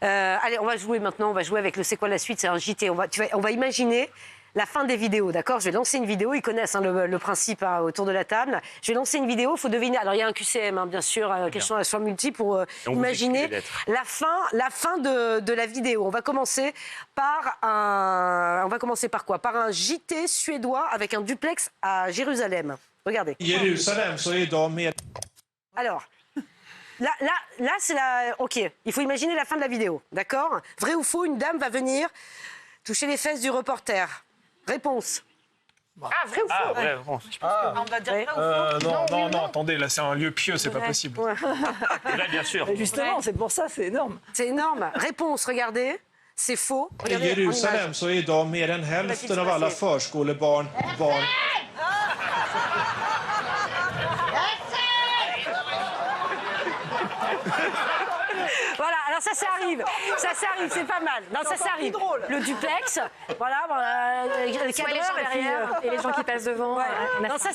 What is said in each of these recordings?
Allez, on va jouer maintenant. On va jouer avec le C'est quoi la suite. C'est un JT. On va imaginer la fin des vidéos, d'accord? Je vais lancer une vidéo. Ils connaissent le principe autour de la table. Je vais lancer une vidéo. Il faut deviner. Alors, il y a un QCM, bien sûr, question à choix multiple pour imaginer la fin de la vidéo. On va commencer par quoi? Par un JT suédois avec un duplex à Jérusalem. Regardez. Jérusalem, så är idag med... Alors, là c'est la... Ok, il faut imaginer la fin de la vidéo, d'accord? Vrai ou faux, une dame va venir toucher les fesses du reporter. Réponse. Ah, vrai ou faux? Ah, vrai, bon. On va dire vrai ou faux? Non, attendez, là c'est un lieu pieux, c'est pas possible. Ouais. Là, bien sûr. Justement, c'est pour ça, c'est énorme. C'est énorme. Réponse, regardez. C'est faux. Regardez, I Jerusalem så är idag mer än hälften av alla förskolebarn barn. Voilà, alors ça arrive, c'est pas mal. Non, ça arrive. Drôle. Le duplex, voilà, le cadreur derrière. Et les gens qui passent devant. Ouais. Non, ça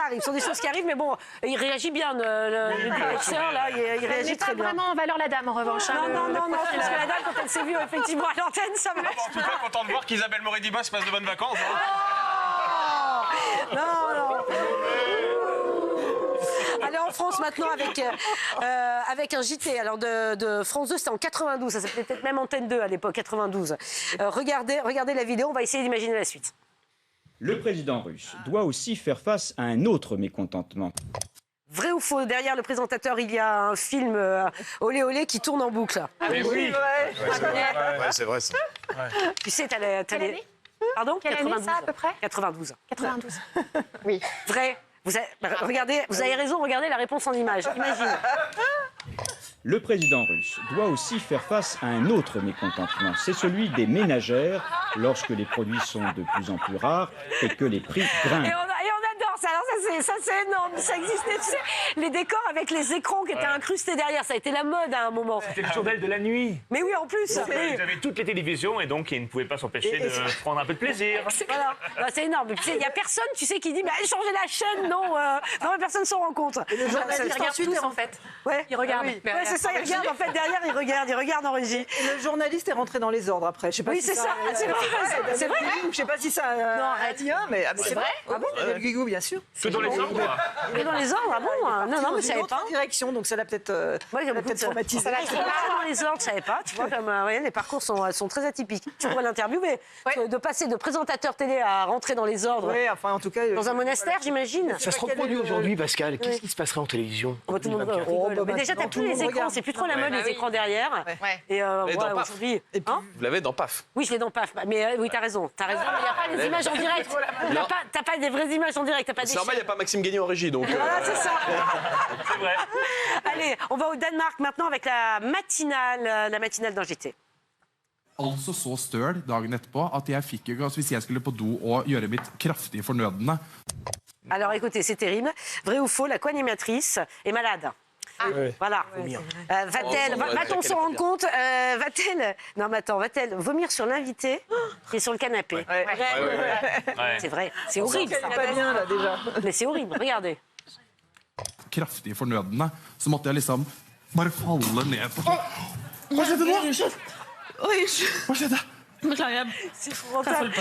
arrive. Ce sont des choses qui arrivent, mais bon, il réagit bien, le directeur, là, il réagit très bien. Pas vraiment en valeur la dame, en revanche. Non, parce que la dame, quand elle s'est vue, effectivement, à l'antenne, ça va. En tout cas, content de voir qu'Isabelle Moret-Dibas passe de bonnes vacances. Non. Allez, en France maintenant avec un JT alors de France 2, c'était en 92, ça s'appelait peut-être même Antenne 2 à l'époque, 92. Regardez la vidéo, on va essayer d'imaginer la suite. Le président russe doit aussi faire face à un autre mécontentement. Vrai ou faux, derrière le présentateur, il y a un film Olé Olé qui tourne en boucle. Mais oui. Ouais, c'est vrai ça. Tu sais, t'as les... Pardon? Quelle année ça, à peu près? 92. 92. Oui. Vrai. Regardez, vous avez raison, regardez la réponse en image. Imagine. Le président russe doit aussi faire face à un autre mécontentement. C'est celui des ménagères lorsque les produits sont de plus en plus rares et que les prix grimpent. Et on adore ça. Alors ça c'est énorme. Ça existait, tu sais, les décors avec les écrans qui étaient incrustés derrière. Ça a été la mode à un moment. C'était le journal de la nuit. Mais oui, en plus. Vous avez toutes les télévisions et donc ils ne pouvaient pas s'empêcher de prendre un peu de plaisir. Voilà. Bah, c'est énorme. Il n'y a personne, tu sais, qui dit mais allez changer la chaîne. Non, non, personne s'en rend compte. Et le journaliste Ils regardent ensuite tous, en fait. Ouais. Ils regardent. Oui. Ouais, c'est ça, il regarde en fait derrière, il regarde en régie. Et le journaliste est rentré dans les ordres après. Je sais pas Oui, si c'est ça. C'est vrai. C'est vrai. Je sais pas si ça Non, a arrête. un lien, mais c'est vrai. Ah bon? Il y a le Guigou, bien sûr. Que dans les ordres. Il est dans les ordres, ah bon? Non, mais je savais Une autre pas. direction, donc ça l'a peut-être traumatisé. Ça dans les ordres, je savais pas. Tu vois, comme les parcours sont très atypiques. Tu pourrais l'interviewer. De passer de présentateur télé à rentrer dans les ordres. Oui, enfin, en tout cas. Dans un monastère, j'imagine. Ça se reproduit aujourd'hui, Pascal. Qu'est-ce qui se passerait en télévision? Tout le monde rigole. Mais déjà, t'as plus les écrans. C'est plus trop la mode, les écrans derrière. Et aujourd'hui. Vous l'avez dans PAF. Oui, je l'ai dans PAF. Mais oui, t'as raison. Mais il n'y a pas les images en direct. T'as pas des vraies images en direct. C'est normal, il n'y a pas Maxime Guénion en régie, donc... Voilà, c'est ça. C'est vrai. Allez, on va au Danemark maintenant avec la matinale d'un JT. Altså så støl dagen etterpå at jeg fikk ikke, altså hvis jeg skulle på do og gjøre mitt kraftige fornødne. Alors écoutez, c'est terrible. Vrai ou faux, la co-animatrice est malade. Voilà. Va-t-on s'en rendre compte? Va-t-elle... Non, mais attends, va-t-elle vomir sur l'invité qui est sur le canapé? C'est vrai. C'est horrible. C'est pas bien, là, déjà. Mais c'est horrible. Regardez. Kraftige fornødne, så måtte jeg liksom bare falle ned på... Hva skjedde nå? Hva skjedde? C'est épouvantable.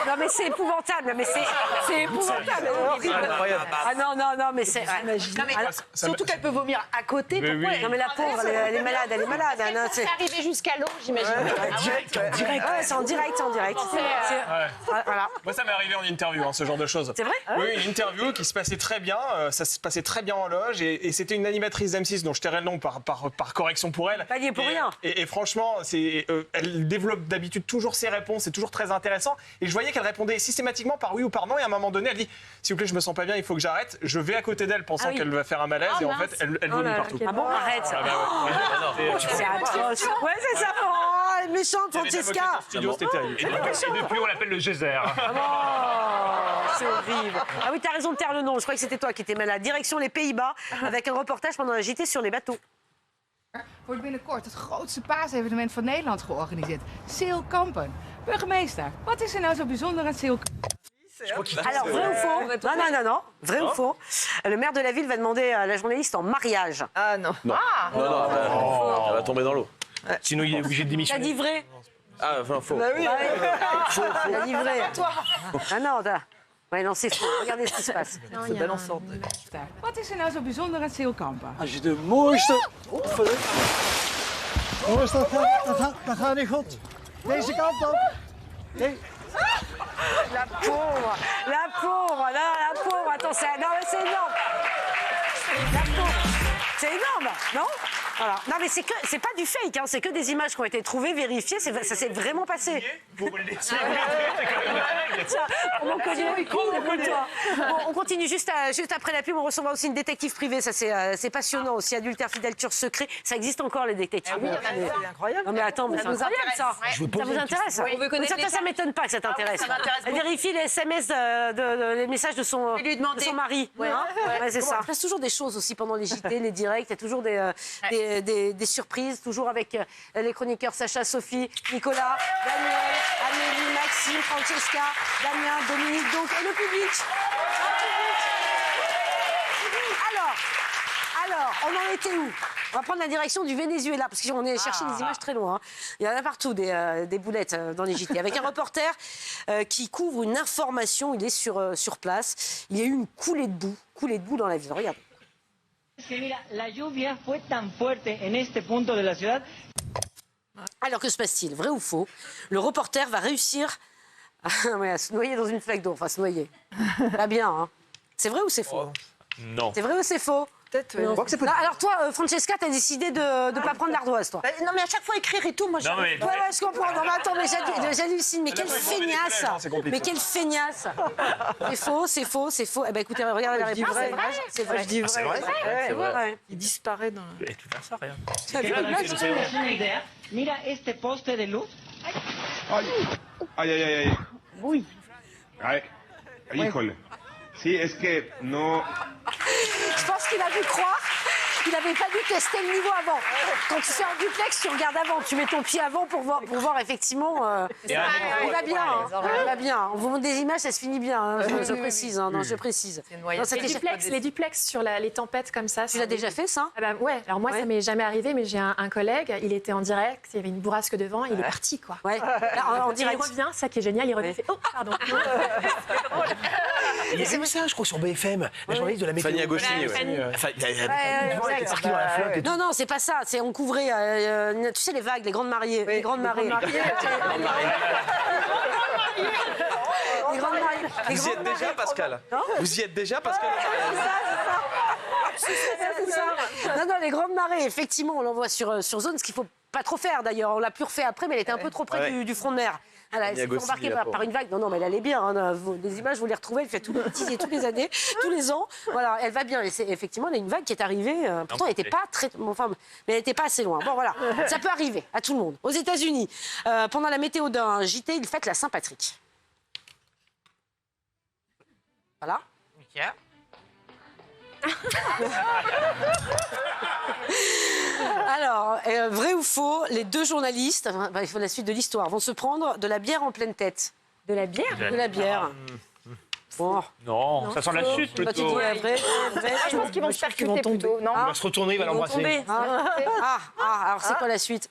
Non mais c'est épouvantable, mais c'est épouvantable, horrible. Ah non, mais c'est... Alors, Surtout qu'elle peut vomir à côté. Pourquoi non mais la pauvre, elle est malade. c'est arrivé jusqu'à l'eau, j'imagine. Direct. Ouais, c'est en direct. Voilà. Moi, ça m'est arrivé en interview, ce genre de choses. C'est vrai? Oui, une interview qui se passait très bien. Ça se passait très bien en loge. Et c'était une animatrice d'M6 dont je tairai le nom par correction pour elle. Pas lié pour rien. Et franchement, elle développe d'habitude toujours ses réponses. C'est toujours très intéressant. Et je voyais qu'elle répondait systématiquement par oui ou par non. Et à un moment donné, elle dit s'il vous plaît, je me sens pas bien, il faut que j'arrête. Je vais à côté d'elle pensant qu'elle va faire un malaise. Et en fait, elle vomit partout. Ah bon, arrête. C'est atroce. Ouais, c'est ça. Oh, elle est méchante, Francesca. Studio, c'était terrible. Et depuis, on l'appelle le geyser. C'est horrible. Ah oui, t'as raison de taire le nom. Je crois que c'était toi qui étais malade. Direction les Pays-Bas avec un reportage pendant un JT sur les bateaux. Wordt binnenkort het grootste paasevenement van Nederland georganiseerd. Sail Kampen. Burgemeester, wat is er nou zo bijzonder aan Sail Kampen? Alors, vrai ou faux? Non. Vrai ou faux? Le maire de la ville va demander à la journaliste en mariage. Ah non. Non, elle va tomber dans l'eau. Sinon, il est obligé de T'as démissionner. dit vrai? Ah, enfin, faux. Bah oui. T'as dit vrai. Ah non, ouais, non, c'est faux. Regardez ce qui se passe. C'est balançant. Wat is er nou zo bijzonder aan Zeelkampen? Als je de mooiste... Jongens, dat gaat niet goed. Deze kant op. Nee. La pauvre, la pauvre. Attends, non, mais c'est énorme. La pauvre. C'est énorme, non? Voilà. Non, mais c'est pas du fake, hein. C'est que des images qui ont été trouvées, vérifiées. Ça s'est vraiment passé. Vous me le laissez. On continue juste après la pub. On recevra aussi une détective privée. Ça, c'est passionnant aussi. Adultère, fidèle, tueur secret. Ça existe encore, les détectives. C'est incroyable. Non, mais attends, mais c'est incroyable, ça. Ouais. Ça vous intéresse? On veut connaître Ça m'étonne pas que ça t'intéresse. ça m'intéresse Elle beaucoup. vérifie les SMS, les messages de son mari. Ouais. Hein ouais, c'est ça. Il se passe toujours des choses aussi pendant les JT, les directs. Il y a toujours des surprises, toujours avec les chroniqueurs Sacha, Sophie, Nicolas, Daniel, Amélie, Maxime, Francesca, Damien, Dominique, donc, et le public. Alors, on en était où? On va prendre la direction du Venezuela, parce qu'on est chercher des images très loin. Hein. Il y en a partout, des boulettes dans les JT. Avec un reporter qui couvre une information, il est sur place. Il y a eu une coulée de boue dans la ville. Regarde. Alors, que se passe-t-il? Vrai ou faux? Le reporter va réussir à se noyer dans une flaque d'eau. Enfin, se noyer. Pas bien, hein. C'est vrai ou c'est faux? Non. C'est vrai ou c'est faux? Peut-être. Non. Alors toi, Francesca, t'as décidé de ne pas prendre l'ardoise, toi. Non, mais à chaque fois écrire et tout, moi je. Non, mais... Ouais, je comprends. Non, mais attends, mais j'hallucine. Mais quelle feignasse! Mais quelle feignasse! C'est faux. Eh ben écoutez, regardez la réponse. C'est vrai. Je dis vrai. C'est vrai. C'est vrai. Il disparaît dans. Et tout ça, rien. Mira este poste de luz. Ay. Uy. Ay, híjole. Sí, es que no. Je pense qu'il a dû croire. Il n'avait pas dû tester le niveau avant. Quand tu fais en duplex, tu regardes avant. Tu mets ton pied avant pour voir effectivement. Il va bien. Il va bien. On vous montre des images, ça se finit bien. Hein, je précise. Hein, non, je précise. Les duplex sur les tempêtes comme ça. Tu l'as déjà fait, ça? Ah bah, ouais. Alors moi, ça m'est jamais arrivé, mais j'ai un collègue. Il était en direct. Il y avait une bourrasque de vent. Il est parti, quoi. Ouais. En direct. Il revient. Ça qui est génial. Il revient. Il fait, oh, pardon. Il y a eu ça, je crois, sur BFM, la journaliste de la météo. Fanny Agostini, Non, c'est pas ça. On couvrait, tu sais, les vagues, les grandes marées. Les grandes marées. Vous y êtes déjà, Pascal? Vous y êtes déjà, Pascal? Non, les grandes marées, effectivement, on l'envoie sur zone, ce qu'il faut pas trop faire d'ailleurs. On l'a plus refait après, mais elle était un peu trop près du front de mer. Elle s'est fait embarquer par une vague. Non, mais elle allait bien. Hein. Les images, vous les retrouvez. Elle fait tous les années, tous les ans. Voilà, elle va bien. Et effectivement, il y a une vague qui est arrivée. Pourtant, elle n'était pas très. Enfin, mais elle n'était pas assez loin. Bon, voilà. Ça peut arriver à tout le monde. Aux États-Unis, pendant la météo d'un JT, ils fêtent la Saint-Patrick. Voilà. Alors, vrai ou faux, les deux journalistes, il faut la suite de l'histoire, vont se prendre de la bière en pleine tête. De la bière? De la bière. Bon. Non, ça sent la chute plutôt. Tu dis vrai. Je pense qu'ils vont se percuter plutôt, non? Il va se retourner, il va l'embrasser. Alors c'est quoi la suite?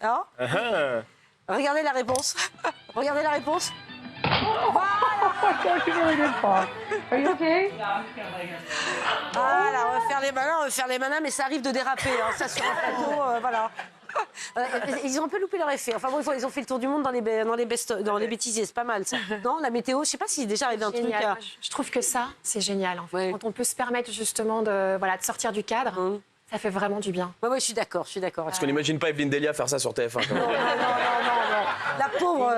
Regardez la réponse. Regardez la réponse. Voilà, on va faire les malins, mais ça arrive de déraper, hein, ça sur un plateau, voilà. Ils ont un peu loupé leur effet. Enfin bon, ils ont fait le tour du monde dans les bêtisiers, c'est pas mal ça. Non, la météo, je sais pas s'il est déjà arrivé un truc. Je trouve que ça, c'est génial. En fait. Quand on peut se permettre justement de sortir du cadre, ça fait vraiment du bien. Ouais, je suis d'accord. Parce qu'on n'imagine pas Evelyne Delia faire ça sur TF1. Non. La pauvre,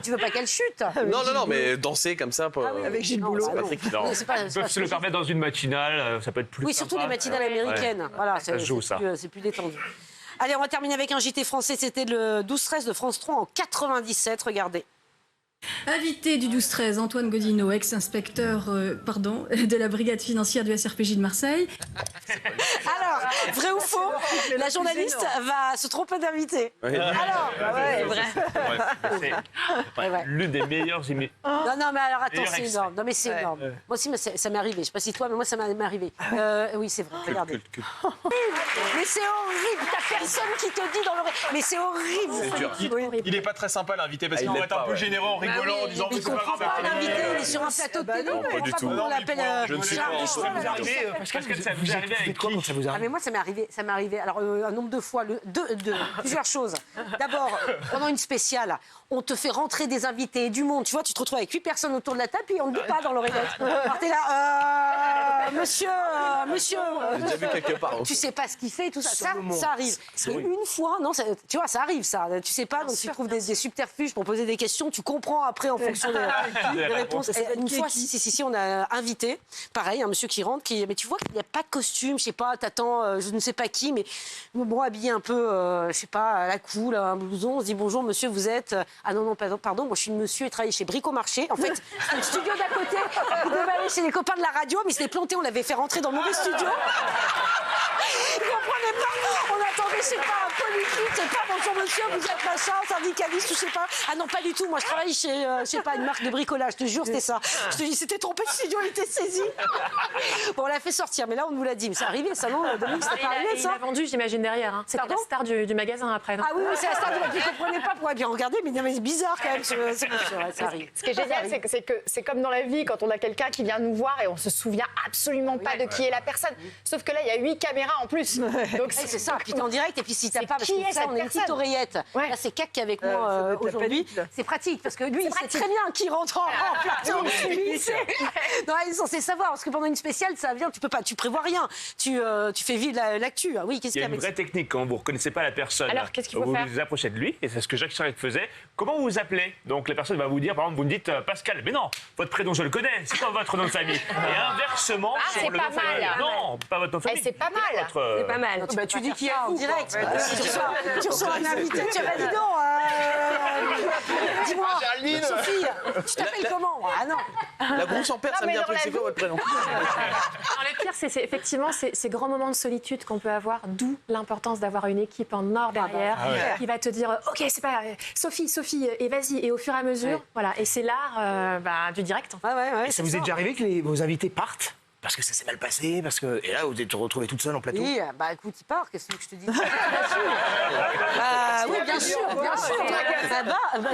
tu veux pas qu'elle chute? Non, mais danser comme ça. Avec Gilles Boulot. Ils peuvent se le permettre dans une matinale, ça peut être plus. Oui, surtout les matinales américaines. Ouais. Voilà, ça joue, ça. C'est plus détendu. Allez, on va terminer avec un JT français. C'était le 12-13 de France 3 en 97. Regardez. Invité du 12-13, Antoine Godino, ex-inspecteur de la brigade financière du SRPJ de Marseille. Alors, vrai ou faux, la journaliste va se tromper d'invité. Oui. Alors, ouais, vrai. C'est l'une des meilleures émissions. Non, mais alors attends, Meilleur c'est extrait. énorme. Non, mais c'est énorme. Moi aussi, ça m'est arrivé. Je sais pas si toi, mais moi, ça m'est arrivé. Oui, c'est vrai. Regardez. Mais c'est horrible. T'as personne qui te dit dans l'oreille. Mais c'est horrible. Il est pas très sympa l'invité parce qu'il pourrait être un peu généreux en rigolant, en disant Il c'est pas comprend grave. pas l'invité, il est sur un plateau de télé. pas du tout. On l'appelle Je ne suis pas. Pascal, ça vous est arrivé avec qui quand ça vous Ah mais moi ça m'est arrivé. Alors un nombre de fois, plusieurs choses. D'abord, pendant une spéciale, on te fait rentrer des invités, du monde. Tu vois, tu te retrouves avec 8 personnes autour de la table, puis on ne dit pas dans l'oreillette. Alors t'es là, monsieur. J'ai déjà vu quelque part. Tu sais pas ce qu'il fait, tout ça. Ça arrive. Et une fois, non, tu vois, ça arrive ça. Tu sais pas, donc tu trouves des subterfuges pour poser des questions. Tu comprends après en fonction des réponses. Et une fois, si, on a invité, pareil, un monsieur qui rentre, mais tu vois qu'il n'y a pas de costume, je sais pas, t'attends, je ne sais pas qui, mais bon, habillé un peu, je sais pas, à la cool, un blouson, on se dit bonjour monsieur, vous êtes... Ah non, pardon, moi je suis le monsieur et travaille chez Bricomarché. En fait, c'est le studio d'à côté, il devait aller chez les copains de la radio, mais il s'était planté, on l'avait fait rentrer dans le mauvais studio. Il comprenait pas, on attendait, je sais pas, un politique, c'est pas bonjour monsieur, vous êtes machin, syndicaliste, je sais pas. Ah non, pas du tout, moi je travaille chez, je sais pas, une marque de bricolage, je te jure, c'était ça. Je te dis, c'était trompé, le studio, il était saisi. Bon, on l'a fait sortir, mais là on nous l'a dit, mais c'est arrivé, ça non, Dominique, c'était pas arrivé ça. Il a vendu, j'imagine, derrière. Hein. C'était la star du magasin après. Non ah oui, c'est la star du magasin, je comprenais pas pourquoi bien regarder, mais c'est bizarre quand même, ça arrive. Ce qui est génial, c'est que c'est comme dans la vie, quand on a quelqu'un qui vient nous voir et on se souvient absolument pas de qui est la personne. Sauf que là, il y a 8 caméras en plus. Donc c'est ça, puis t'es en direct, et puis si t'as pas, parce que ça, on a une petite oreillette. Là, c'est Cac qui est avec moi aujourd'hui. C'est pratique, parce que lui, il sait très bien qui rentre en plateau. Lui, il sait. Non, il est censé savoir, parce que pendant une spéciale, ça vient, tu prévois rien. Tu fais vivre l'actu. Oui, qu'est-ce qu'il y a? Il y a une vraie technique quand vous ne reconnaissez pas la personne. Alors, qu'est-ce qu'il faut faire? Vous vous approchez de lui, et c'est ce que Jacques Chirac faisait. Comment vous vous appelez? Donc la personne va vous dire, par exemple, vous me dites Pascal. Mais non, votre prénom, je le connais. C'est quoi votre nom de famille? Et inversement, sur le nom de famille. Non, pas votre nom de famille. C'est pas mal. C'est pas mal. Tu dis qui est en direct. Tu reçois un invité, tu vas dis non. Dis-moi, Sophie, tu t'appelles comment? Ah non. La grosse en perte, ça me dit un truc. C'est quoi votre prénom? Le pire, c'est effectivement ces grands moments de solitude qu'on peut avoir, d'où l'importance d'avoir une équipe en or derrière qui va te dire ok, c'est pas Sophie, et vas-y, et au fur et à mesure, voilà. Et c'est l'art du direct. Et ça vous est déjà arrivé que vos invités partent? Parce que ça s'est mal passé, parce que... Et là, vous êtes retrouvés toute seule en plateau? Oui, bah écoute, il part, qu'est-ce que je te dis? Oui, bien sûr.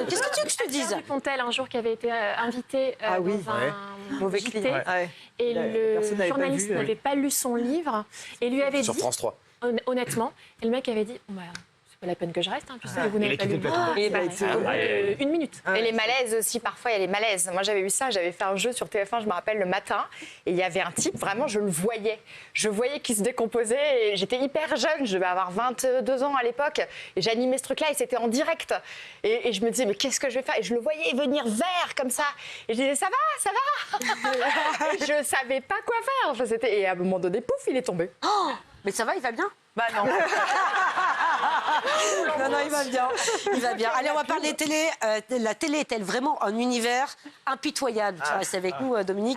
Qu'est-ce que tu veux que je te dise? Pontel, un jour, qui avait été invité dans un mauvais JT, client. et le journaliste n'avait pas lu son livre, et lui avait dit... Sur France 3. Honnêtement, et le mec avait dit... C'est pas la peine que je reste, puisque vous n'avez pas lu. Une minute. Et les malaises aussi, parfois, il y a les malaises. Moi, j'avais eu ça, j'avais fait un jeu sur TF1, je me rappelle, le matin, et il y avait un type, vraiment, je le voyais. Je voyais qu'il se décomposait, et j'étais hyper jeune, je devais avoir 22 ans à l'époque, et j'animais ce truc-là, et c'était en direct. Et je me disais, mais qu'est-ce que je vais faire? Et je le voyais venir vert, comme ça. Et je disais, ça va Et je savais pas quoi faire. Enfin, et à un moment donné, pouf, il est tombé. Oh, mais ça va, il va bien? Bah non. Non, il va bien. Il va bien. Allez, on va parler télé. La télé est-elle vraiment un univers impitoyable? Tu restes avec nous, Dominique.